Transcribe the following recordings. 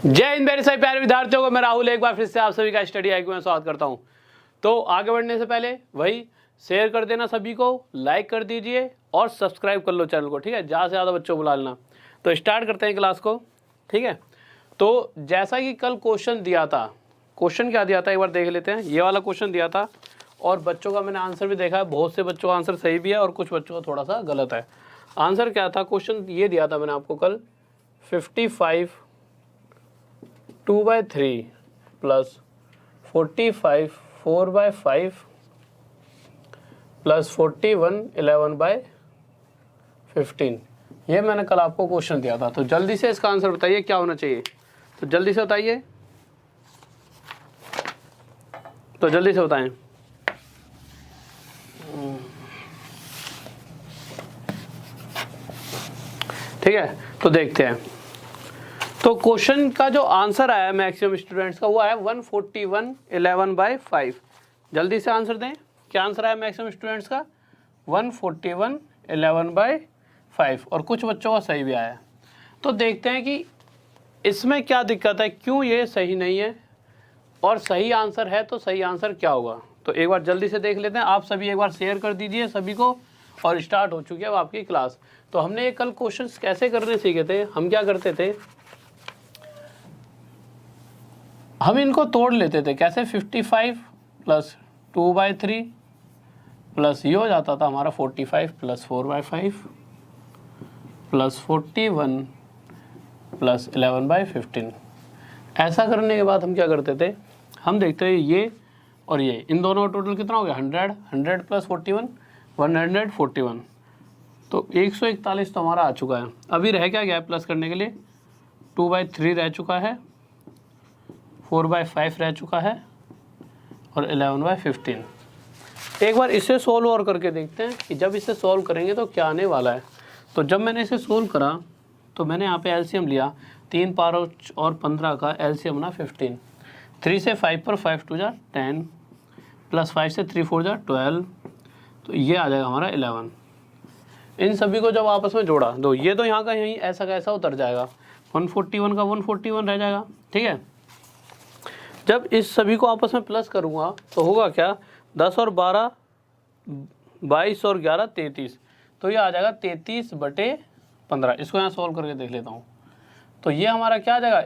जय हिंद मेरे सभी प्यारे विद्यार्थियों को, मैं राहुल एक बार फिर से आप सभी का स्टडी आईक्यू में स्वागत करता हूं। तो आगे बढ़ने से पहले वही शेयर कर देना सभी को, लाइक कर दीजिए और सब्सक्राइब कर लो चैनल को, ठीक है। ज़्यादा से ज़्यादा बच्चों को बुला लेना। तो स्टार्ट करते हैं क्लास को, ठीक है। तो जैसा कि कल क्वेश्चन दिया था, क्वेश्चन क्या दिया था एक बार देख लेते हैं। ये वाला क्वेश्चन दिया था और बच्चों का मैंने आंसर भी देखा है, बहुत से बच्चों का आंसर सही भी है और कुछ बच्चों का थोड़ा सा गलत है। आंसर क्या था, क्वेश्चन ये दिया था मैंने आपको कल, 55 2/3 प्लस 45 4/5 प्लस 41 11/15। ये मैंने कल आपको क्वेश्चन दिया था। तो जल्दी से इसका आंसर बताइए क्या होना चाहिए। तो जल्दी से बताइए, तो जल्दी से बताएं। ठीक है, तो देखते हैं। तो क्वेश्चन का जो आंसर आया मैक्सिमम स्टूडेंट्स का, वो आया 141 11/5। जल्दी से आंसर दें, क्या आंसर आया मैक्सिमम स्टूडेंट्स का? 141 11/5। और कुछ बच्चों का सही भी आया। तो देखते हैं कि इसमें क्या दिक्कत है, क्यों ये सही नहीं है, और सही आंसर है तो सही आंसर क्या होगा। तो एक बार जल्दी से देख लेते हैं। आप सभी एक बार शेयर कर दीजिए सभी को। और स्टार्ट हो चुकी है अब आपकी क्लास। तो हमने ये कल क्वेश्चंस कैसे करने सीखे थे। हम क्या करते थे, हम इनको तोड़ लेते थे। कैसे? 55 प्लस 2/3 प्लस ये हो जाता था हमारा 45 प्लस 4/5 प्लस 41 प्लस 11/15। ऐसा करने के बाद हम क्या करते थे, हम देखते हैं ये और ये, इन दोनों का टोटल कितना हो गया? 100 प्लस 41 141। तो 141 तो हमारा आ चुका है। अभी रह क्या गया प्लस करने के लिए? 2/3 रह चुका है, 4/5 रह चुका है और 11/15। एक बार इसे सोल्व और करके देखते हैं कि जब इसे सोल्व करेंगे तो क्या आने वाला है। तो जब मैंने इसे सोल्व करा तो मैंने यहाँ पे एलसीएम लिया। 3 5 और 15 का एलसीएम ना 15। 3 से 5 पर 5 2 जा 10 प्लस 5 से 3 4 जा 12। तो ये आ जाएगा हमारा 11। इन सभी को जब आपस में जोड़ा दो, ये तो यहाँ का यहीं ऐसा कैसा उतर जाएगा, 141 का 141 रह जाएगा, ठीक है। जब इस सभी को आपस में प्लस करूँगा तो होगा क्या? 10 और 12 22 और 11 33। तो ये आ जाएगा 33/15। इसको यहाँ सॉल्व करके देख लेता हूँ। तो ये हमारा क्या आ जाएगा,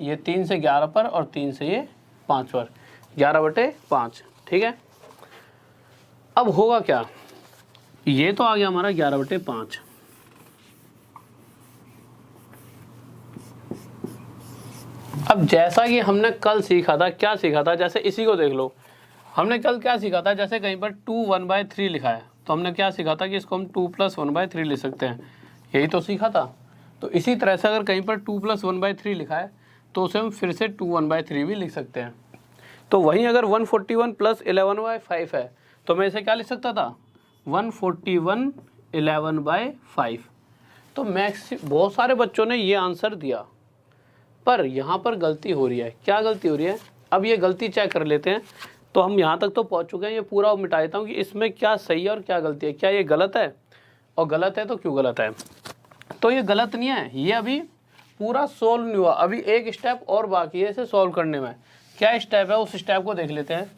ये 3 से 11 पर और 3 से ये 5 पर, 11/5, ठीक है। अब होगा क्या, ये तो आ गया हमारा 11/5। अब जैसा कि हमने कल सीखा था, क्या सीखा था, जैसे इसी को देख लो। हमने कल क्या सीखा था, जैसे कहीं पर 2 1/3 लिखा है तो हमने क्या सीखा था कि इसको हम 2 + 1/3 लिख सकते हैं। यही तो सीखा था। तो इसी तरह से अगर कहीं पर 2 + 1/3 लिखा है तो उसे हम फिर से 2 1/3 भी लिख सकते हैं। तो वहीं अगर 141 प्लस 11/5 है तो मैं इसे क्या लिख सकता था, 141 11/5। तो बहुत सारे बच्चों ने ये आंसर दिया, पर यहाँ पर गलती हो रही है। क्या गलती हो रही है, अब ये गलती चेक कर लेते हैं। तो हम यहाँ तक तो पहुँच चुके हैं, ये पूरा मिटा देता हूँ कि इसमें क्या सही है और क्या गलती है। क्या ये गलत है, और गलत है तो क्यों गलत है। तो ये गलत नहीं है, ये अभी पूरा सोल्व नहीं हुआ। अभी एक स्टेप और बाकी है इसे सोल्व करने में। क्या स्टेप है, उस स्टेप को देख लेते हैं।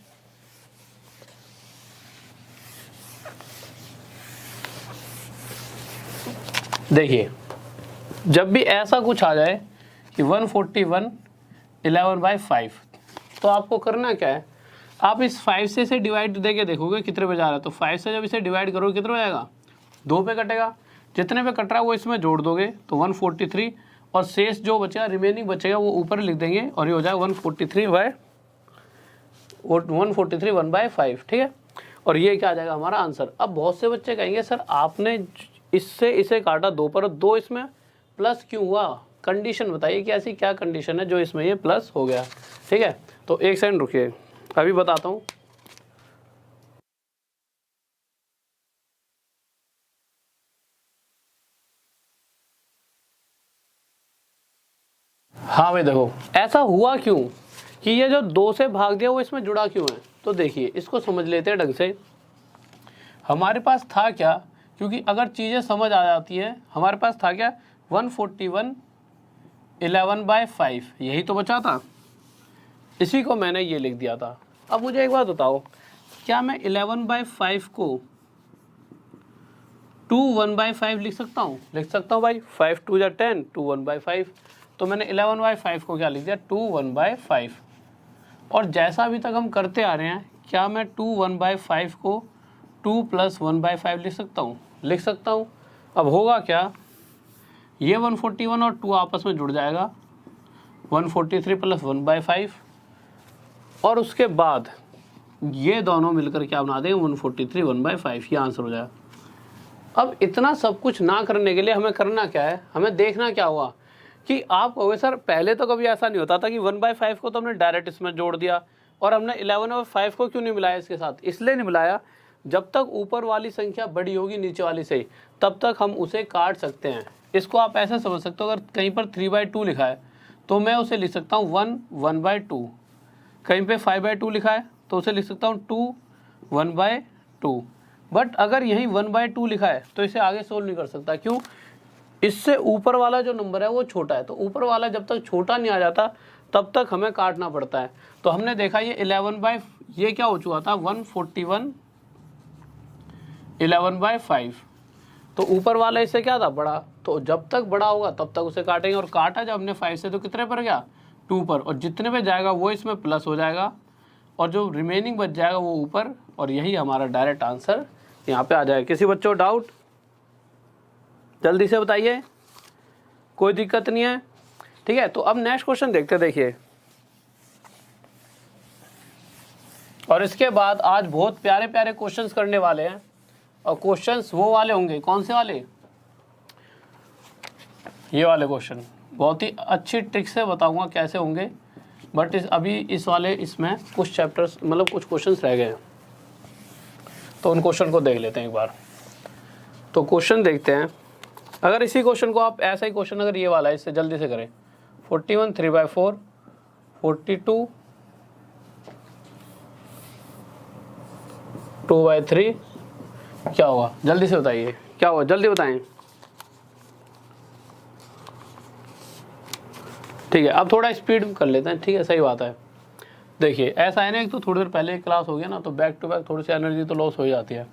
देखिए, जब भी ऐसा कुछ आ जाए कि 141 11/5, तो आपको करना क्या है, आप इस 5 से इसे डिवाइड देके देखोगे कितने पे जा रहा है। तो 5 से जब इसे डिवाइड करोगे कितने पे जाएगा, 2 पे कटेगा। जितने पे कट रहा है वो इसमें जोड़ दोगे तो 143, और शेष जो बचेगा, रिमेनिंग बचेगा, वो ऊपर लिख देंगे और ये हो जाएगा 143 1/5, ठीक है। और ये क्या आ जाएगा हमारा आंसर। अब बहुत से बच्चे कहेंगे सर आपने इससे इसे काटा 2 पर, 2 इसमें प्लस क्यों हुआ, कंडीशन बताइए कि ऐसी क्या कंडीशन है जो इसमें ये प्लस हो गया, ठीक है। तो एक सेकंड रुकिए, अभी बताता हूँ। हाँ भाई देखो, ऐसा हुआ क्यों कि ये जो 2 से भाग दिया वो इसमें जुड़ा क्यों है। तो देखिए इसको समझ लेते हैं ढंग से। हमारे पास था क्या, क्योंकि अगर चीज़ें समझ आ जाती हैं, हमारे पास था क्या, 141 11/5 यही तो बचा था, इसी को मैंने ये लिख दिया था। अब मुझे एक बात बताओ, क्या मैं 11/5 को 2 1/5 लिख सकता हूँ? लिख सकता हूँ भाई, 5 2 या 10, 2 1/5। तो मैंने 11/5 को क्या लिख दिया, 2 1/5। और जैसा अभी तक हम करते आ रहे हैं, क्या मैं 2 1/5 को 2 + 1/5 लिख सकता हूँ? लिख सकता हूँ। अब होगा क्या, ये 141 और 2 आपस में जुड़ जाएगा, 143 + 1/5, और उसके बाद ये दोनों मिलकर क्या बना देंगे, 143 1/5, ये आंसर हो जाएगा। अब इतना सब कुछ ना करने के लिए हमें करना क्या है, हमें देखना क्या हुआ कि आप कहोगे सर पहले तो कभी ऐसा नहीं होता था कि 1/5 को तो हमने डायरेक्ट इसमें जोड़ दिया और हमने 11/5 को क्यों नहीं मिलाया इसके साथ? इसलिए नहीं मिलाया, जब तक ऊपर वाली संख्या बड़ी होगी नीचे वाली से, तब तक हम उसे काट सकते हैं। इसको आप ऐसे समझ सकते हो, अगर कहीं पर 3/2 लिखा है तो मैं उसे लिख सकता हूँ 1/2, कहीं पे 5/2 लिखा है तो उसे लिख सकता हूँ 2 1/2। बट अगर यहीं 1/2 लिखा है तो इसे आगे सोल्व नहीं कर सकता, क्यों? इससे ऊपर वाला जो नंबर है वो छोटा है, तो ऊपर वाला जब तक छोटा नहीं आ जाता तब तक हमें काटना पड़ता है। तो हमने देखा ये 11/, ये क्या हो चुका था, 141 11/5, तो ऊपर वाला इससे क्या था, बड़ा, तो जब तक बड़ा होगा तब तक उसे काटेंगे। और काटा जब हमने 5 से तो कितने पर गया, 2 पर, और जितने पे जाएगा वो इसमें प्लस हो जाएगा और जो रिमेनिंग बच जाएगा वो ऊपर, और यही हमारा डायरेक्ट आंसर यहाँ पे आ जाएगा। किसी बच्चों को डाउट? जल्दी से बताइए, कोई दिक्कत नहीं है, ठीक है। तो अब नेक्स्ट क्वेश्चन देखते, देखिए। और इसके बाद आज बहुत प्यारे प्यारे क्वेश्चंस करने वाले हैं, और क्वेश्चंस वो वाले होंगे, कौन से वाले, ये वाले क्वेश्चन बहुत ही अच्छी ट्रिक से बताऊंगा कैसे होंगे। बट अभी इस वाले इसमें कुछ चैप्टर्स, मतलब कुछ क्वेश्चंस रह गए हैं, तो उन क्वेश्चन को देख लेते हैं एक बार। तो क्वेश्चन देखते हैं, अगर इसी क्वेश्चन को आप ऐसा ही क्वेश्चन, अगर ये वाला है, इससे जल्दी से करें, 41 3/4, 42 2/3, क्या होगा? जल्दी से बताइए, क्या होगा, जल्दी बताएं। ठीक है, अब थोड़ा स्पीड कर लेते हैं, ठीक है, सही बात है। देखिए ऐसा है ना, एक तो थोड़ी देर पहले क्लास हो गया ना, तो बैक टू बैक थोड़ी सी एनर्जी तो लॉस हो जाती है।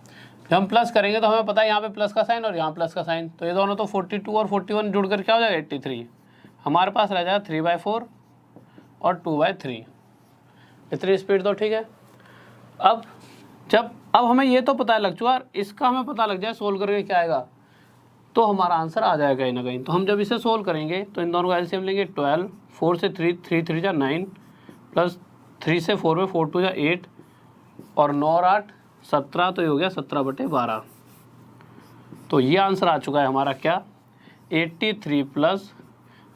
जब हम प्लस करेंगे तो हमें पता है यहाँ पे प्लस का साइन और यहाँ प्लस का साइन, तो ये दोनों तो 42 और 41 जुड़कर क्या हो जाएगा, 83। हमारे पास रह जाएगा 3/4 और 2/3। इतनी स्पीड तो ठीक है। अब हमें ये तो पता लग चुका, इसका हमें पता लग जाए सोल्व करके क्या आएगा, तो हमारा आंसर आ जाएगा कहीं ना कहीं। तो हम जब इसे सोल्व करेंगे तो इन दोनों का एलसीएम लेंगे, 12, 4 से 3 3 3 जा 9, प्लस 3 से 4 में 4 2 जा 8, और 9 और 8 17, तो ये हो गया 17/12। तो ये आंसर आ चुका है हमारा क्या, 83 +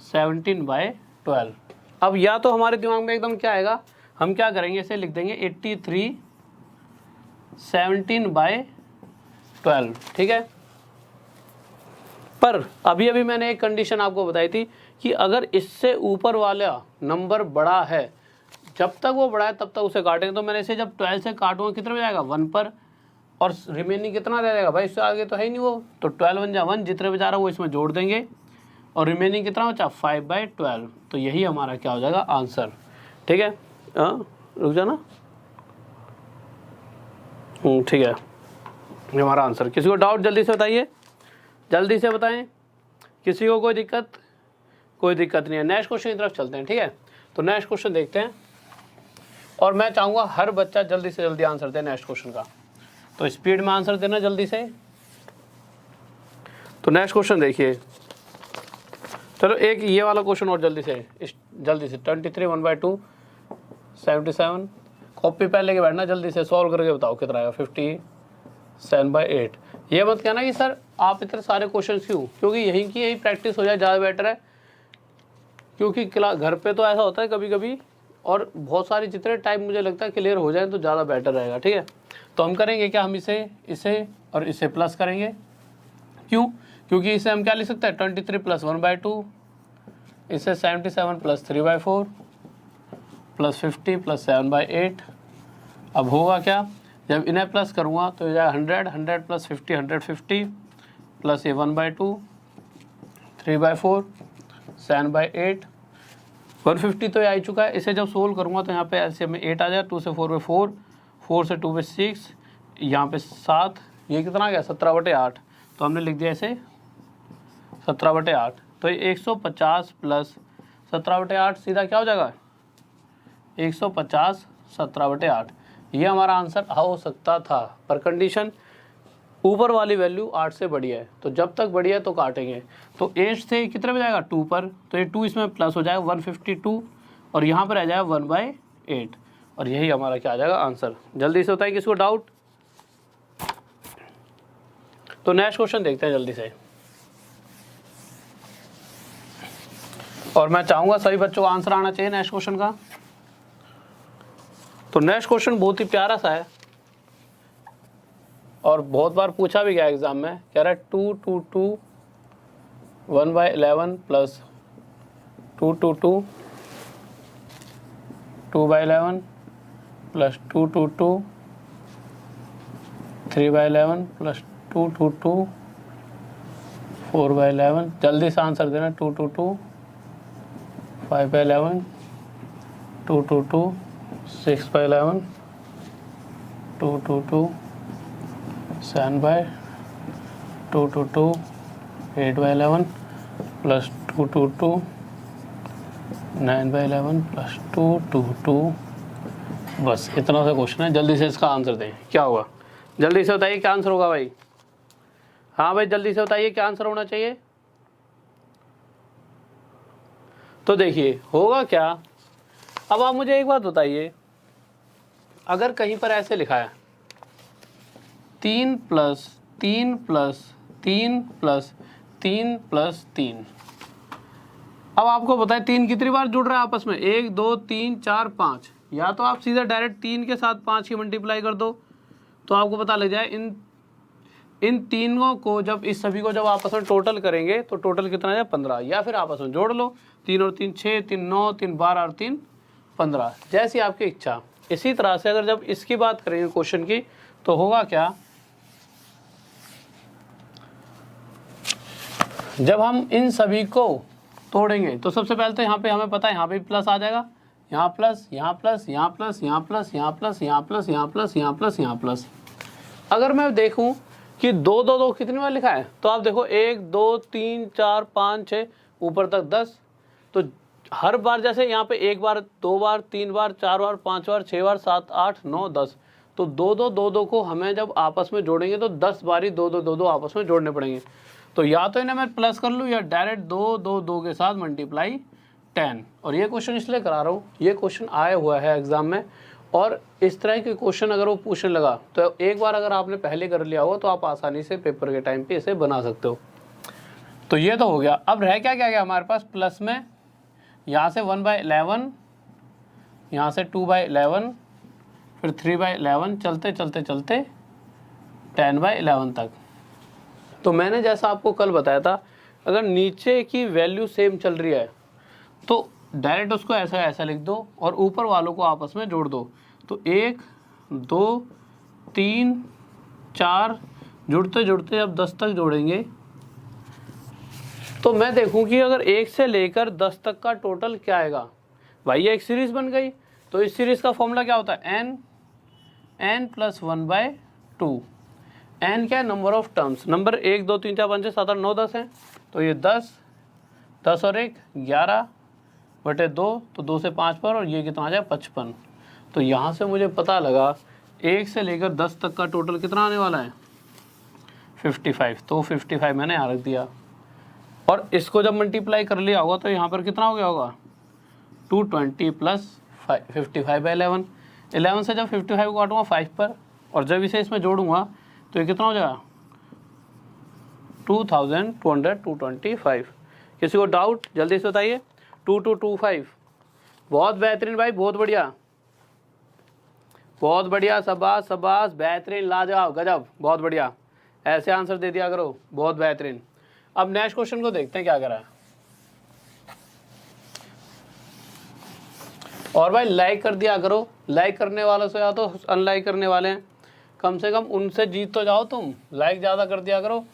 17/12। अब या तो हमारे दिमाग में एकदम क्या आएगा, हम क्या करेंगे, इसे लिख देंगे 83 17/12, ठीक है। पर अभी अभी मैंने एक कंडीशन आपको बताई थी कि अगर इससे ऊपर वाला नंबर बड़ा है, जब तक वो बड़ा है तब तक उसे काटेंगे। तो मैंने इसे जब 12 से काटूंगा कितना हो जाएगा, 1 पर, और रिमेनिंग कितना रह जाएगा भाई, इससे आगे तो है ही नहीं वो, तो 12 1 जा 1, जितने पे जा रहा है वो इसमें जोड़ देंगे, और रिमेनिंग कितना बचा, 5/12। तो यही हमारा क्या हो जाएगा, आंसर, ठीक है। रुक जाना, ठीक है, ये हमारा आंसर। किसी को डाउट जल्दी से बताइए, जल्दी से बताएं, किसी को कोई दिक्कत? कोई दिक्कत नहीं है। नेक्स्ट क्वेश्चन की तरफ चलते हैं, ठीक है। तो नेक्स्ट क्वेश्चन देखते हैं, और मैं चाहूँगा हर बच्चा जल्दी से जल्दी आंसर दे नेक्स्ट क्वेश्चन का, तो स्पीड में आंसर देना जल्दी से। तो नेक्स्ट क्वेश्चन देखिए, चलो एक ये वाला क्वेश्चन और जल्दी से 23 1/2 77, कॉपी पेन लेके बैठना, जल्दी से सॉल्व करके बताओ कितना आएगा, 57/8। ये मत कहना कि सर आप इतने सारे क्वेश्चन क्यों, क्योंकि यही प्रैक्टिस हो जाए ज़्यादा बेटर है, क्योंकि घर पे तो ऐसा होता है कभी कभी, और बहुत सारी जितने टाइम मुझे लगता है क्लियर हो जाए तो ज़्यादा बेटर रहेगा, ठीक है। तो हम करेंगे क्या, हम इसे और इसे प्लस करेंगे, क्यों, क्योंकि इसे हम क्या लिख सकते हैं, 23 + 1/2, इसे 77 + 3/4 + 50 + 7/8। अब होगा क्या, जब इन्हें प्लस करूँगा तो ये जाएगा 100 100 + 50 150 प्लस ये 1/2 3/4 7/8 150 तो ये आ चुका है। इसे जब सोल्व करूँगा तो यहाँ पे एलसीएम में 8 आ जाए, 2 से 4 पे 4, 4 से 2 पे 6, यहाँ पे 7, ये कितना आ गया 17/8। तो हमने लिख दिया इसे 17/8। तो ये 150 प्लस 17/8 सीधा क्या हो जाएगा 150 17/8। ये हमारा आंसर हो सकता था, पर कंडीशन ऊपर वाली वैल्यू 8 से बड़ी है, तो जब तक बड़ी है तो काटेंगे। तो 8 से कितने में जाएगा 2 पर, तो ये 2 इसमें प्लस हो जाएगा 152 और यहाँ पर आ जाएगा 1/8 और यही हमारा क्या आ जाएगा आंसर। जल्दी से बताइए किसको डाउट। तो नेक्स्ट क्वेश्चन देखते हैं जल्दी से, और मैं चाहूँगा सभी बच्चों को आंसर आना चाहिए नेक्स्ट क्वेश्चन का। तो नेक्स्ट क्वेश्चन बहुत ही प्यारा सा है और बहुत बार पूछा भी गया एग्जाम में। कह रहा है 2 2 2 1/11 प्लस 2 2 2 2/11 प्लस 2 2 2 3/11 प्लस 2 2 2 4/11। जल्दी से आंसर देना। 2 2 2 5/11 2 2 2 6/11 2 2 2 7/2 2 2 8/11 प्लस 2 2 2 9/11 प्लस 2 2 2। बस इतना सा क्वेश्चन है, जल्दी से इसका आंसर दें। क्या होगा जल्दी से बताइए, क्या आंसर होगा भाई। हाँ भाई जल्दी से बताइए क्या आंसर होना चाहिए। तो देखिए होगा क्या। अब आप मुझे एक बात बताइए, अगर कहीं पर ऐसे लिखा है 3 प्लस 3 प्लस 3 प्लस 3 प्लस 3, अब आपको पता है 3 कितनी बार जुड़ रहा है आपस में, 1 2 3 4 5। या तो आप सीधा डायरेक्ट 3 के साथ 5 की मल्टीप्लाई कर दो तो आपको पता लग जाए इन तीनों को, जब इस सभी को जब आपस में टोटल करेंगे तो टोटल कितना है 15। या फिर आपस में जोड़ लो, 3 और 3 6, 3 9, 3 12 और 3 15, जैसी आपकी इच्छा। इसी तरह से अगर जब इसकी बात करेंगे क्वेश्चन की तो होगा क्या, जब हम इन सभी को तोड़ेंगे तो सबसे पहले तो यहाँ पे हमें पता है यहाँ पे प्लस आ जाएगा, यहाँ प्लस यहाँ प्लस यहाँ प्लस यहाँ प्लस यहाँ प्लस यहाँ प्लस यहाँ प्लस यहाँ प्लस यहाँ प्लस। अगर मैं देखूँ कि 2 2 2 कितनी बार लिखा है, तो आप देखो 1 2 3 4 5 6 ऊपर तक 10। तो हर बार जैसे यहाँ पे 1 बार 2 बार 3 बार 4 बार 5 बार 6 बार 7 8 9 10, तो 2 2 2 2 को हमें जब आपस में जोड़ेंगे तो 10 बारी 2 2 2 2 आपस में जोड़ने पड़ेंगे। तो या तो इन्हें मैं प्लस कर लूँ या डायरेक्ट 2 2 2 के साथ मल्टीप्लाई 10। और ये क्वेश्चन इसलिए करा रहा हूँ, ये क्वेश्चन आया हुआ है एग्जाम में, और इस तरह के क्वेश्चन अगर वो पूछने लगा तो एक बार अगर आपने पहले कर लिया हो तो आप आसानी से पेपर के टाइम पे इसे बना सकते हो। तो ये तो हो गया। अब रह क्या क्या गया हमारे पास प्लस में, यहाँ से 1/11, यहाँ से 2/11, फिर 3/11, चलते चलते चलते 10/11 तक। तो मैंने जैसा आपको कल बताया था, अगर नीचे की वैल्यू सेम चल रही है तो डायरेक्ट उसको ऐसा ऐसा लिख दो और ऊपर वालों को आपस में जोड़ दो। तो 1 2 3 4 जुड़ते जुड़ते अब 10 तक जोड़ेंगे तो मैं देखूं कि अगर 1 से लेकर 10 तक का टोटल क्या आएगा। भाई ये एक सीरीज बन गई, तो इस सीरीज का फॉर्मूला क्या होता है, n + 1/2। n क्या है, नंबर ऑफ टर्म्स। नंबर 1 2 3 4 5 6 7 8 9 10 है, तो ये 10 10 और 1 11/2, तो 2 से 5 पर, और ये कितना आ जाए 55। तो यहाँ से मुझे पता लगा 1 से लेकर 10 तक का टोटल कितना आने वाला है 55। तो 55 मैंने यहाँ रख दिया, और इसको जब मल्टीप्लाई कर लिया होगा तो यहाँ पर कितना हो गया होगा 220 प्लस 55/11। 11 से जब 55 को काटूंगा 5 पर, और जब इसे इसमें जोड़ूंगा तो ये कितना हो जाएगा 2225। किसी को डाउट जल्दी से बताइए। 2225, बहुत बेहतरीन भाई, बहुत बढ़िया बहुत बढ़िया, शाबाश शाबाश, बेहतरीन, लाजवाब, गजब, बहुत बढ़िया। ऐसे आंसर दे दिया करो, बहुत बेहतरीन। अब नेक्स्ट क्वेश्चन को देखते हैं क्या करा है। और भाई लाइक कर दिया करो, लाइक करने वालों से या तो अनलाइक करने वाले हैं, कम से कम उनसे जीत तो जाओ तुम। लाइक ज़्यादा कर दिया करो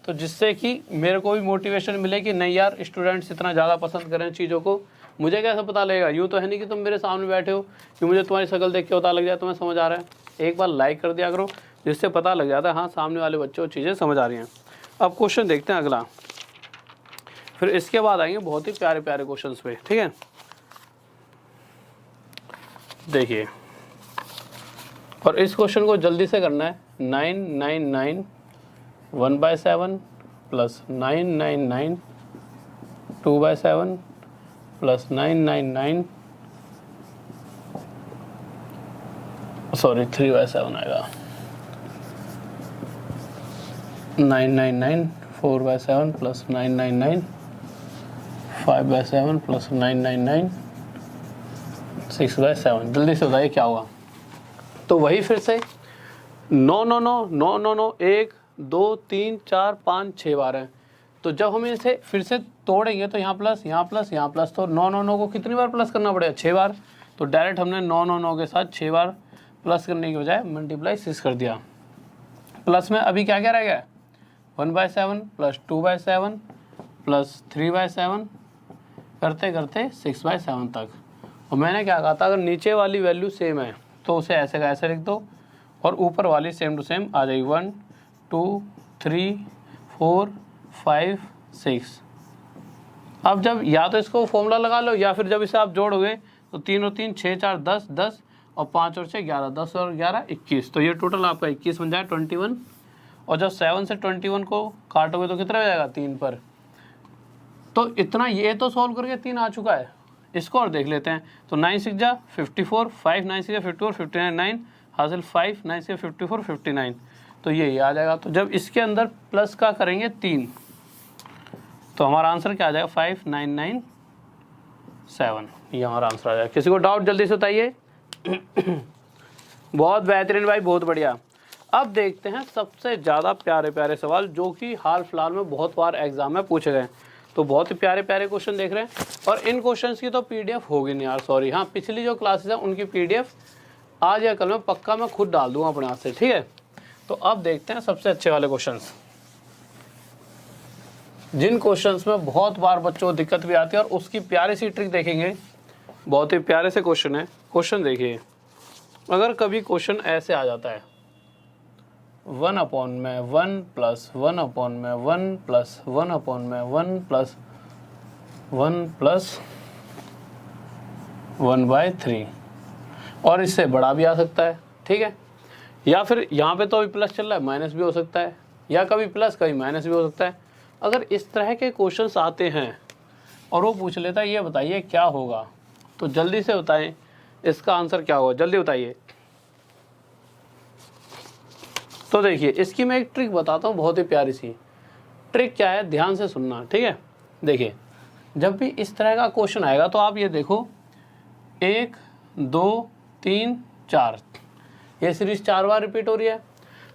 तो जिससे कि मेरे को भी मोटिवेशन मिले कि नहीं यार स्टूडेंट्स इतना ज़्यादा पसंद करें चीज़ों को। मुझे कैसे पता लगेगा? यूँ तो है नहीं कि तुम मेरे सामने बैठे हो कि मुझे तुम्हारी शक्ल देख के पता लग जाए तुम्हें समझ आ रहा है। एक बार लाइक कर दिया करो जिससे पता लग जाता है हाँ सामने वाले बच्चों को चीज़ें समझ आ रही हैं। अब क्वेश्चन देखते हैं अगला, फिर इसके बाद आएंगे बहुत ही प्यारे प्यारे क्वेश्चन पे, ठीक है। देखिए, और इस क्वेश्चन को जल्दी से करना है। 999 1/7 प्लस 999 2/7 प्लस 999 सॉरी 3/7 आएगा। 999 4/7 प्लस 999 5/7 प्लस 999 6/7। जल्दी से बताइए क्या हुआ। तो वही फिर से 9 9 9 9 9 9 1 2 3 4 5 6 बार है। तो जब हम इसे फिर से तोड़ेंगे तो यहाँ प्लस यहाँ प्लस यहाँ प्लस, तो 9 9 9 को कितनी बार प्लस करना पड़ेगा? 6 बार। तो डायरेक्ट हमने 9 9 9 के साथ 6 बार प्लस करने की बजाय मल्टीप्लाई 6 कर दिया। प्लस में अभी क्या क्या रह गया? 1/7 प्लस 2/7 प्लस 3/7 करते करते 6/7 तक। और मैंने क्या कहा था, अगर नीचे वाली वैल्यू सेम है तो उसे ऐसे का ऐसे लिख दो और ऊपर वाली सेम टू सेम आ जाएगी। 1 2 3 4 5 6। अब जब या तो इसको फॉर्मूला लगा लो या फिर जब इसे आप जोड़ोगे तो 3 और 3 6 4 10 10 और 5 और 6 11 10 और 11 21। तो ये टोटल आपका 21 बन जाएगा 21। और जब 7 से 21 को काटोगे तो कितना हो जाएगा? 3 पर। तो इतना ये तो सॉल्व करके 3 आ चुका है। इसको और देख लेते हैं। तो 9 6 जा 54, 5 9 6 54, 59 9 हासिल 5 9 6 54 59। तो ये आ जाएगा। तो जब इसके अंदर प्लस का करेंगे 3 तो हमारा आंसर क्या आ जाएगा? 5997। ये हमारा आंसर आ जाएगा। किसी को डाउट जल्दी से बताइए। बहुत बेहतरीन भाई, बहुत बढ़िया। अब देखते हैं सबसे ज़्यादा प्यारे प्यारे सवाल जो कि हाल फिलहाल में बहुत बार एग्जाम में पूछे गए। तो बहुत ही प्यारे प्यारे क्वेश्चन देख रहे हैं। और इन क्वेश्चंस की तो पीडीएफ होगी नहीं यार, सॉरी। हाँ, पिछली जो क्लासेस है उनकी पीडीएफ आज या कल में पक्का मैं खुद डाल दूंगा अपने हाथ से, ठीक है। तो अब देखते हैं सबसे अच्छे वाले क्वेश्चंस, जिन क्वेश्चंस में बहुत बार बच्चों को दिक्कत भी आती है और उसकी प्यारी सी ट्रिक देखेंगे। बहुत ही प्यारे से क्वेश्चन है। क्वेश्चन देखिए, अगर कभी क्वेश्चन ऐसे आ जाता है 1/1 प्लस 1/1 प्लस 1/1 प्लस 1 प्लस 1/3, और इससे बड़ा भी आ सकता है, ठीक है। या फिर यहाँ पे तो अभी प्लस चल रहा है, माइनस भी हो सकता है, या कभी प्लस कभी माइनस भी हो सकता है। अगर इस तरह के क्वेश्चंस आते हैं और वो पूछ लेता है ये बताइए क्या होगा, तो जल्दी से बताएं इसका आंसर क्या होगा, जल्दी बताइए। तो देखिए, इसकी मैं एक ट्रिक बताता हूँ, बहुत ही प्यारी सी ट्रिक। क्या है, ध्यान से सुनना, ठीक है। देखिए, जब भी इस तरह का क्वेश्चन आएगा तो आप ये देखो 1 2 3 4, ये सीरीज 4 बार रिपीट हो रही है।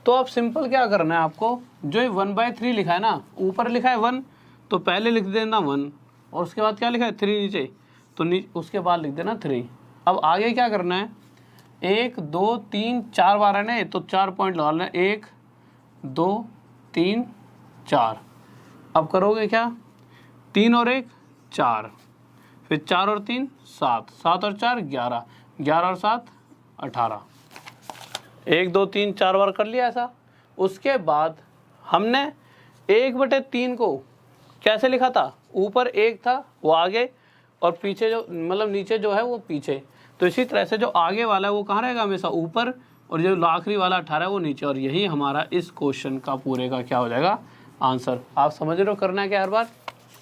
तो अब सिंपल क्या करना है आपको, जो 1/3 लिखा है ना, ऊपर लिखा है 1 तो पहले लिख देना 1, और उसके बाद क्या लिखा है 3 नीचे, तो उसके बाद लिख देना 3। अब आगे क्या करना है, 1 2 3 4 बार है ना, तो 4 पॉइंट लगा लेना, 1 2 3 4। अब करोगे क्या, 3 और 1 4, फिर 4 और 3 7, 7 और 4 11, 11 और 7 18। 1 2 3 4 बार कर लिया ऐसा। उसके बाद हमने 1/3 को कैसे लिखा था, ऊपर 1 था वो आगे और पीछे जो मतलब नीचे जो है वो पीछे। तो इसी तरह से जो आगे वाला है वो कहाँ रहेगा, हमेशा ऊपर, और जो आखिरी वाला 18 है वो नीचे। और यही हमारा इस क्वेश्चन का पूरे का क्या हो जाएगा, आंसर। आप समझ रहे हो करना है क्या, हर बार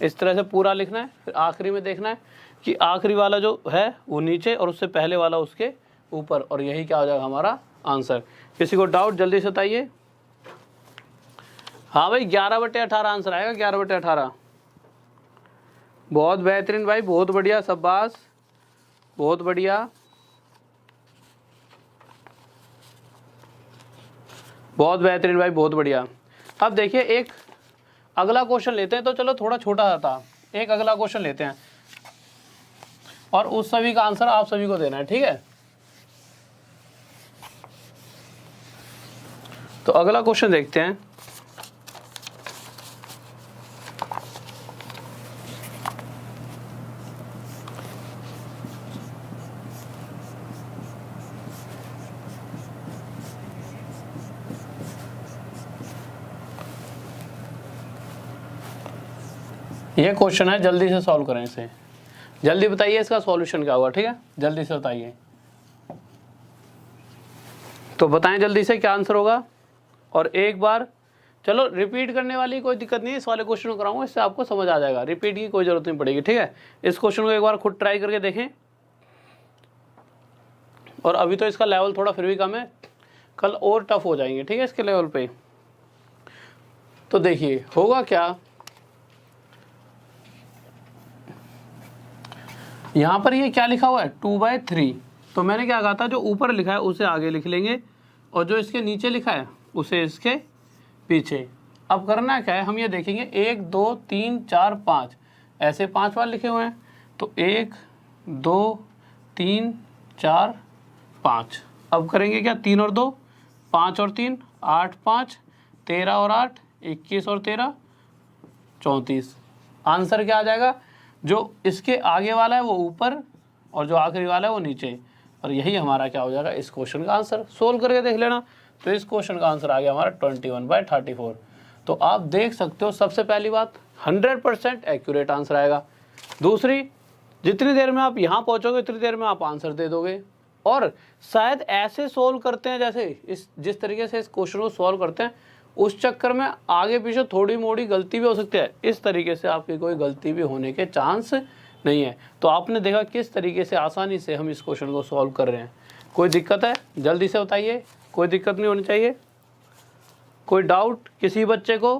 इस तरह से पूरा लिखना है, फिर आखिरी में देखना है कि आखिरी वाला जो है वो नीचे और उससे पहले वाला उसके ऊपर, और यही क्या हो जाएगा हमारा आंसर। किसी को डाउट जल्दी से बताइए। हाँ भाई, 11/18 आंसर आएगा, 11/18। बहुत बेहतरीन भाई, बहुत बढ़िया, शाबाश, बहुत बढ़िया, बहुत बेहतरीन भाई, बहुत बढ़िया। अब देखिए एक अगला क्वेश्चन लेते हैं। तो चलो थोड़ा छोटा था, एक अगला क्वेश्चन लेते हैं और उस सभी का आंसर आप सभी को देना है, ठीक है। तो अगला क्वेश्चन देखते हैं। ये क्वेश्चन है, जल्दी से सॉल्व करें इसे। जल्दी बताइए इसका सॉल्यूशन क्या होगा, ठीक है, जल्दी से बताइए। तो बताएं जल्दी से क्या आंसर होगा। और एक बार चलो रिपीट करने वाली कोई दिक्कत नहीं है, इस वाले क्वेश्चन को कराऊंगा, इससे आपको समझ आ जाएगा, रिपीट की कोई जरूरत नहीं पड़ेगी, ठीक है। इस क्वेश्चन को एक बार खुद ट्राई करके देखें। और अभी तो इसका लेवल थोड़ा फिर भी कम है, कल और टफ हो जाएंगे, ठीक है, इसके लेवल पे। तो देखिए होगा क्या, यहाँ पर ये क्या लिखा हुआ है 2/3, तो मैंने क्या कहा था, जो ऊपर लिखा है उसे आगे लिख लेंगे और जो इसके नीचे लिखा है उसे इसके पीछे। अब करना क्या है, हम ये देखेंगे 1 2 3 4 5 ऐसे 5 बार लिखे हुए हैं, तो 1 2 3 4 5। अब करेंगे क्या, 3 और 2 5 और 3 8 5 13 और 8 21 और 13 34। आंसर क्या आ जाएगा, जो इसके आगे वाला है वो ऊपर और जो आखिरी वाला है वो नीचे, और यही हमारा क्या हो जाएगा इस क्वेश्चन का आंसर। सोल्व करके देख लेना। तो इस क्वेश्चन का आंसर आ गया हमारा 21/34। तो आप देख सकते हो, सबसे पहली बात 100% एक्यूरेट आंसर आएगा। दूसरी, जितनी देर में आप यहाँ पहुँचोगे उतनी देर में आप आंसर दे दोगे। और शायद ऐसे सोल्व करते हैं जैसे इस जिस तरीके से इस क्वेश्चन को सोल्व करते हैं, उस चक्कर में आगे पीछे थोड़ी मोड़ी गलती भी हो सकती है। इस तरीके से आपकी कोई गलती भी होने के चांस नहीं है। तो आपने देखा किस तरीके से आसानी से हम इस क्वेश्चन को सॉल्व कर रहे हैं। कोई दिक्कत है जल्दी से बताइए, कोई दिक्कत नहीं होनी चाहिए। कोई डाउट किसी बच्चे को?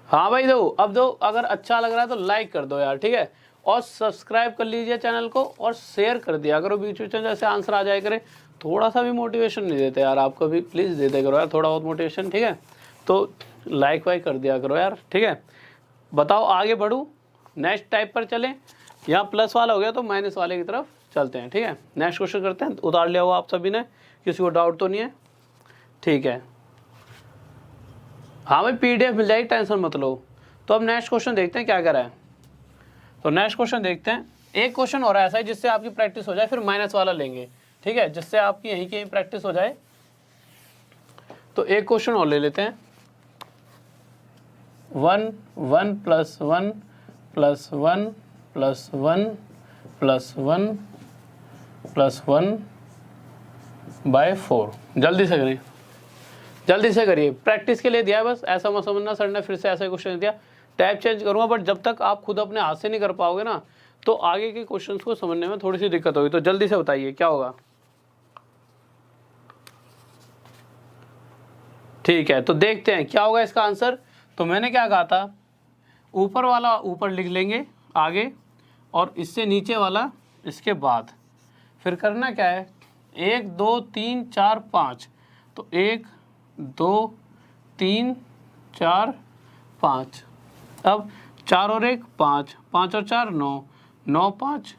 हाँ भाई दो, अब दो। अगर अच्छा लग रहा है तो लाइक कर दो यार, ठीक है, और सब्सक्राइब कर लीजिए चैनल को और शेयर कर दिया करो बीच बीच में, जैसे आंसर आ जाए करे। थोड़ा सा भी मोटिवेशन नहीं देते यार, आपको भी प्लीज़ दे दे करो यार थोड़ा बहुत मोटिवेशन, ठीक है। तो लाइक वाइक कर दिया करो यार, ठीक है। बताओ आगे बढ़ूँ, नेक्स्ट टाइप पर चलें। यहाँ प्लस वाला हो गया तो माइनस वाले की तरफ चलते हैं, ठीक है। नेक्स्ट क्वेश्चन करते हैं। उतार लिया हुआ आप सभी ने, किसी को डाउट तो नहीं है? ठीक है, हाँ भाई PDF मिल जाएगी, टेंशन मत लो। तो अब नेक्स्ट क्वेश्चन देखते हैं क्या करा है। तो नेक्स्ट क्वेश्चन देखते हैं। एक क्वेश्चन हो रहा है ऐसा है जिससे आपकी प्रैक्टिस हो जाए, फिर माइनस वाला लेंगे, ठीक है, जिससे आपकी यहीं की प्रैक्टिस हो जाए। तो एक क्वेश्चन और ले लेते हैं। 1 1 + 1 + 1 + 1 + 1 + 1/4। जल्दी से करिए, जल्दी से करिए, प्रैक्टिस के लिए दिया है बस, ऐसा मत समझना सर ने फिर से ऐसा क्वेश्चन दिया। टाइप चेंज करूँगा, बट जब तक आप खुद अपने हाथ से नहीं कर पाओगे ना, तो आगे के क्वेश्चंस को समझने में थोड़ी सी दिक्कत होगी। तो जल्दी से बताइए क्या होगा। ठीक है, तो देखते हैं क्या होगा इसका आंसर। तो मैंने क्या कहा था, ऊपर वाला ऊपर लिख लेंगे आगे, और इससे नीचे वाला इसके बाद। फिर करना क्या है, 1 2 3 4 5, तो 1 2 3 4 5। अब 4 और 1 5, 5 और 4 9, 9 5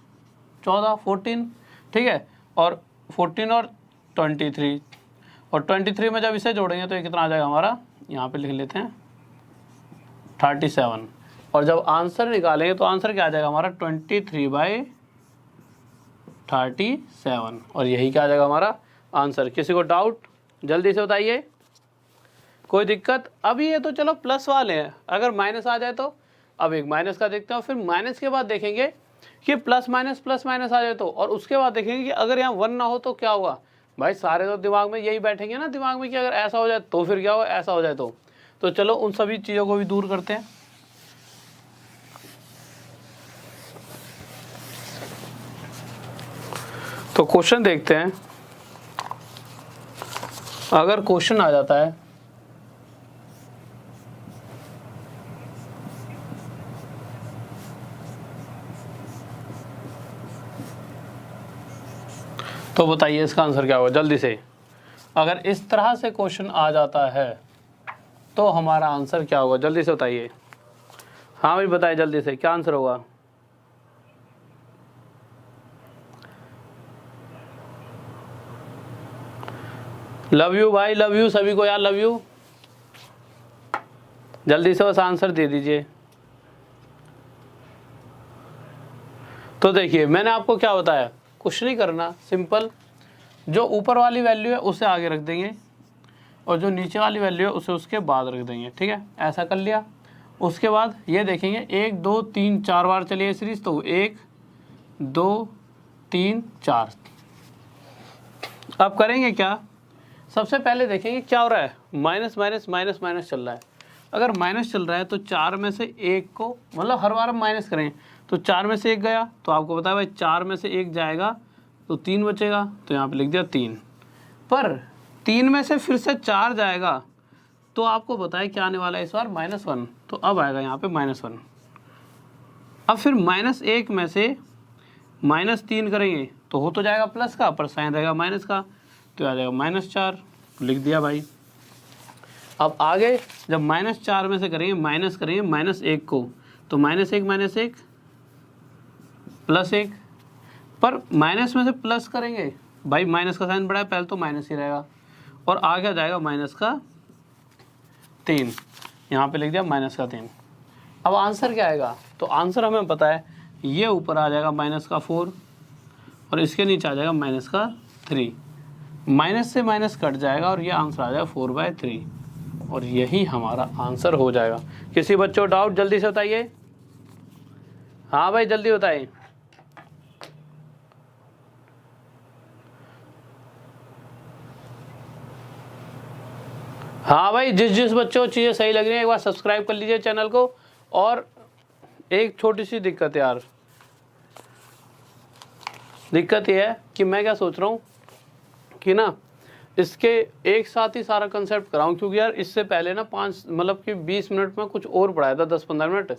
14 14, ठीक है। और 14 और 23, और 23 में जब इसे जोड़ेंगे तो ये कितना आ जाएगा हमारा, यहाँ पे लिख लेते हैं 37। और जब आंसर निकालेंगे तो आंसर क्या आ जाएगा हमारा 23/37, और यही क्या आ जाएगा हमारा आंसर। किसी को डाउट जल्दी से बताइए, कोई दिक्कत? अभी ये तो चलो प्लस वाले हैं, अगर माइनस आ जाए तो अब एक माइनस का देखते हैं, फिर माइनस के बाद देखेंगे कि प्लस माइनस आ जाए तो, और उसके बाद देखेंगे कि अगर यहाँ 1 ना हो तो क्या होगा। भाई सारे तो दिमाग में यही बैठेंगे ना दिमाग में कि अगर ऐसा हो जाए तो फिर क्या हो, ऐसा हो जाए तो चलो उन सभी चीज़ों को भी दूर करते हैं। तो क्वेश्चन देखते हैं। अगर क्वेश्चन आ जाता है तो बताइए इसका आंसर क्या होगा जल्दी से। अगर इस तरह से क्वेश्चन आ जाता है तो हमारा आंसर क्या होगा, जल्दी से बताइए। हाँ भाई बताइए जल्दी से, क्या आंसर होगा। लव यू भाई, लव यू सभी को यार, लव यू। जल्दी से बस आंसर दे दीजिए। तो देखिए मैंने आपको क्या बताया, कुछ नहीं करना, सिंपल जो ऊपर वाली वैल्यू है उसे आगे रख देंगे और जो नीचे वाली वैल्यू है उसे उसके बाद रख देंगे, ठीक है, ऐसा कर लिया। उसके बाद ये देखेंगे 1 2 3 4 बार चली है सीरीज, तो 1 2 3 4। अब करेंगे क्या, सबसे पहले देखेंगे क्या हो रहा है, माइनस माइनस माइनस माइनस चल रहा है। अगर माइनस चल रहा है तो 4 में से 1 को, मतलब हर बार हम माइनस करें तो 4 में से 1 गया, तो आपको पता है भाई 4 में से 1 जाएगा तो 3 बचेगा, तो यहाँ पे लिख दिया 3। पर 3 में से फिर से 4 जाएगा तो आपको पता है क्या आने वाला है इस बार, -1। तो अब आएगा यहाँ पे -1। अब फिर -1 में से -3 करेंगे तो हो तो जाएगा प्लस का, पर साइन रहेगा माइनस का, तो आ जाएगा -4, लिख दिया भाई। अब आगे जब -4 में से करेंगे, माइनस करेंगे -1 को, तो -1 +1, पर माइनस में से प्लस करेंगे भाई, माइनस का साइन बड़ा है, पहले तो माइनस ही रहेगा, और आगे आ जाएगा -3, यहाँ पे लिख दिया -3। अब आंसर क्या आएगा, तो आंसर हमें पता है, ये ऊपर आ जाएगा -4 और इसके नीचे आ जाएगा -3, माइनस से माइनस कट जाएगा और ये आंसर आ जाएगा 4/3, और यही हमारा आंसर हो जाएगा। किसी बच्चों को डाउट जल्दी से बताइए, हाँ भाई जल्दी बताइए। हाँ भाई, जिस बच्चों को चीज़ें सही लग रही हैं एक बार सब्सक्राइब कर लीजिए चैनल को। और एक छोटी सी दिक्कत यार, दिक्कत ये है कि मैं क्या सोच रहा हूँ कि ना इसके एक साथ ही सारा कंसेप्ट कराऊं, क्योंकि यार इससे पहले ना 20 मिनट में कुछ और पढ़ाया था, 10-15 मिनट।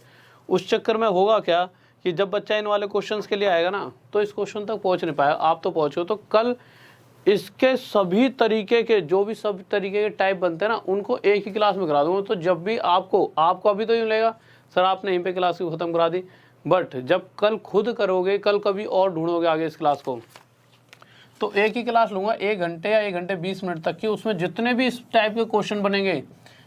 उस चक्कर में होगा क्या कि जब बच्चा इन वाले क्वेश्चंस के लिए आएगा ना तो इस क्वेश्चन तक पहुंच नहीं पाएगा। आप तो पहुंचो, तो कल इसके सभी तरीके के जो भी सब तरीके के टाइप बनते हैं ना उनको एक ही क्लास में करा दूंगा। तो जब भी आपको अभी तो यूँ लगेगा सर आपने यहीं पे क्लास की ख़त्म करा दी, बट जब कल खुद करोगे, कल कभी और ढूंढोगे आगे इस क्लास को, तो एक ही क्लास लूँगा 1 घंटे या 1 घंटे 20 मिनट तक की। उसमें जितने भी इस टाइप के क्वेश्चन बनेंगे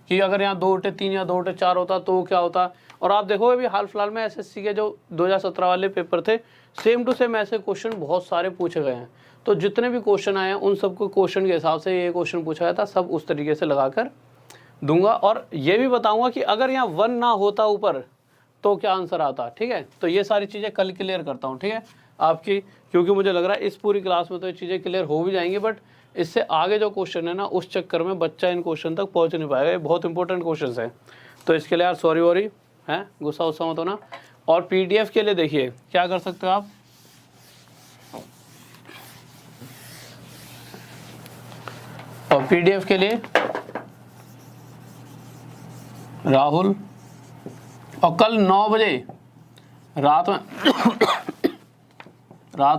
कि अगर यहाँ 2 बटे 3 या 2 बटे 4 होता तो क्या होता। और आप देखोगे अभी हाल फिलहाल में एसएससी के जो 2017 वाले पेपर थे, सेम टू सेम ऐसे क्वेश्चन बहुत सारे पूछे गए हैं। तो जितने भी क्वेश्चन आए हैं उन सबको क्वेश्चन के हिसाब से ये क्वेश्चन पूछा गया था, सब उस तरीके से लगा कर दूंगा। और ये भी बताऊँगा कि अगर यहाँ 1 ना होता ऊपर तो क्या आंसर आता। ठीक है, तो ये सारी चीज़ें कल क्लियर करता हूँ। ठीक है आपकी, क्योंकि मुझे लग रहा है इस पूरी क्लास में तो ये चीज़ें क्लियर हो भी जाएंगी, बट इससे आगे जो क्वेश्चन है ना उस चक्कर में बच्चा इन क्वेश्चन तक पहुंच नहीं पाएगा। ये बहुत इंपॉर्टेंट क्वेश्चन है, तो इसके लिए यार सॉरी वॉरी है, गुस्सा उस्सा मत होना। और पीडीएफ के लिए देखिए क्या कर सकते हो आप, और पीडीएफ के लिए राहुल, और कल 9 बजे रात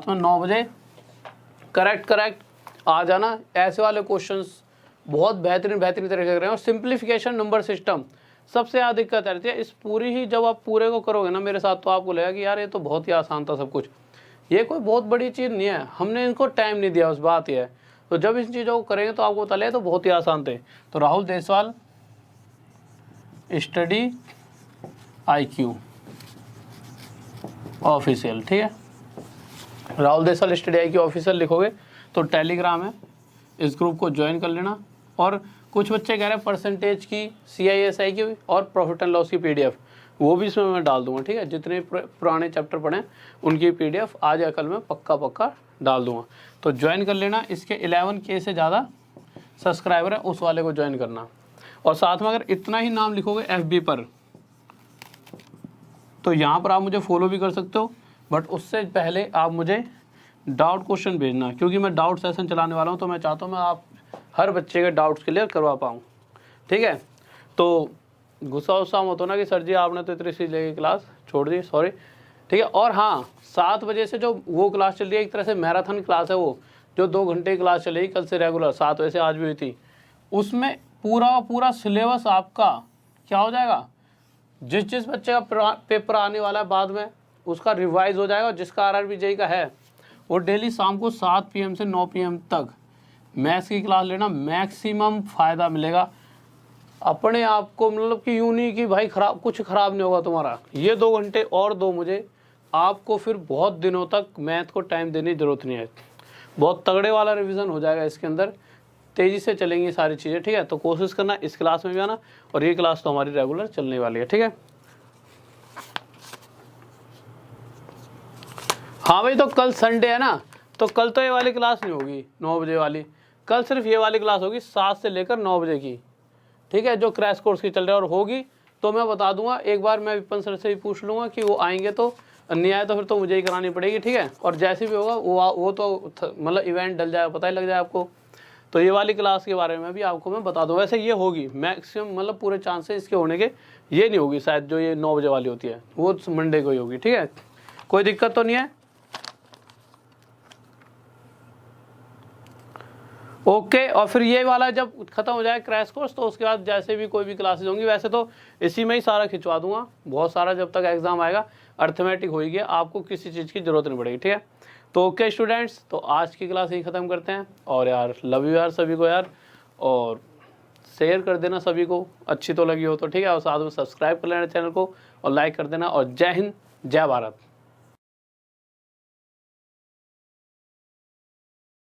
में 9 बजे करेक्ट आ जाना। ऐसे वाले क्वेश्चंस बहुत बेहतरीन तरीके से कर रहे हैं। और सिंप्लीफिकेशन नंबर सिस्टम सबसे ज़्यादा दिक्कत रहती है। इस पूरी ही जब आप पूरे को करोगे ना मेरे साथ, तो आपको लगेगा कि यार ये तो बहुत ही आसान था सब कुछ, ये कोई बहुत बड़ी चीज़ नहीं है, हमने इनको टाइम नहीं दिया, उस बात यह है। तो जब इन चीज़ों को करेंगे तो आपको पता लगे तो बहुत ही आसान थे। तो Rahul Deswal study IQ official, ठीक है, Rahul Deswal study IQ official लिखोगे तो टेलीग्राम है, इस ग्रुप को ज्वाइन कर लेना। और कुछ बच्चे कह रहे हैं परसेंटेज की, CISI की और प्रॉफिट एंड लॉस की PDF, वो भी इसमें मैं डाल दूंगा। ठीक है, जितने पुराने चैप्टर पढ़े उनकी PDF आज या कल में पक्का डाल दूंगा, तो ज्वाइन कर लेना। इसके 11K से ज़्यादा सब्सक्राइबर है, उस वाले को ज्वाइन करना। और साथ में अगर इतना ही नाम लिखोगे FB पर, तो यहाँ पर आप मुझे फॉलो भी कर सकते हो, बट उससे पहले आप मुझे डाउट क्वेश्चन भेजना, क्योंकि मैं डाउट सेशन चलाने वाला हूँ। तो मैं चाहता हूँ मैं आप हर बच्चे के डाउट्स क्लियर करवा पाऊँ। ठीक है, तो गुस्सा उस्सा मत होना कि सर जी आपने तो इतनी सी लेके क्लास छोड़ दी, सॉरी। ठीक है, और हाँ 7 बजे से जो वो क्लास चल रही है, एक तरह से मैराथन क्लास है वो, जो 2 घंटे की क्लास चलेगी कल से रेगुलर 7 बजे से, आज भी हुई थी। उसमें पूरा सिलेबस आपका क्या हो जाएगा, जिस बच्चे का पेपर आने वाला है बाद में उसका रिवाइज हो जाएगा। और जिसका RRB JEE का है वो डेली शाम को 7 PM से 9 PM तक मैथ्स की क्लास लेना, मैक्सिमम फ़ायदा मिलेगा अपने आप को। मतलब कि यूँ नहीं कि भाई कुछ ख़राब नहीं होगा तुम्हारा। ये 2 घंटे और दो मुझे, आपको फिर बहुत दिनों तक मैथ को टाइम देने की ज़रूरत नहीं है। बहुत तगड़े वाला रिवीजन हो जाएगा इसके अंदर। तेज़ी से चलेंगी सारी चीज़ें, ठीक है। तो कोशिश करना इस क्लास में भी आना, और ये क्लास तो हमारी रेगुलर चलने वाली है, ठीक है। हाँ भाई, तो कल संडे है ना, तो कल तो ये वाली क्लास नहीं होगी 9 बजे वाली, कल सिर्फ ये वाली क्लास होगी 7 से लेकर 9 बजे की, ठीक है, जो क्रैश कोर्स की चल रही है। और होगी तो मैं बता दूंगा, एक बार मैं विपिन सर से भी पूछ लूँगा कि वो आएंगे, तो नहीं आए तो फिर तो मुझे ही करानी पड़ेगी, ठीक है। और जैसे भी होगा वो तो मतलब इवेंट डल जाए, पता ही लग जाए आपको। तो ये वाली क्लास के बारे में भी आपको मैं बता दूँ। वैसे ये होगी मैक्सिमम, मतलब पूरे चांसेस इसके होने के, ये नहीं होगी शायद जो ये 9 बजे वाली होती है, वो मंडे को ही होगी, ठीक है। कोई दिक्कत तो नहीं है? ओके। और फिर ये वाला जब खत्म हो जाए क्रैश कोर्स, तो उसके बाद जैसे भी कोई भी क्लासेज होंगी, वैसे तो इसी में ही सारा खिंचवा दूंगा, बहुत सारा, जब तक एग्जाम आएगा अर्थमेटिक होगी, आपको किसी चीज़ की जरूरत नहीं पड़ेगी, ठीक है। तो ओके स्टूडेंट्स, तो आज की क्लास यही ख़त्म करते हैं। और यार लव यू यार सभी को यार, और शेयर कर देना सभी को, अच्छी तो लगी हो तो, ठीक है। और साथ में सब्सक्राइब कर लेना चैनल को, और लाइक कर देना। और जय हिंद, जय भारत।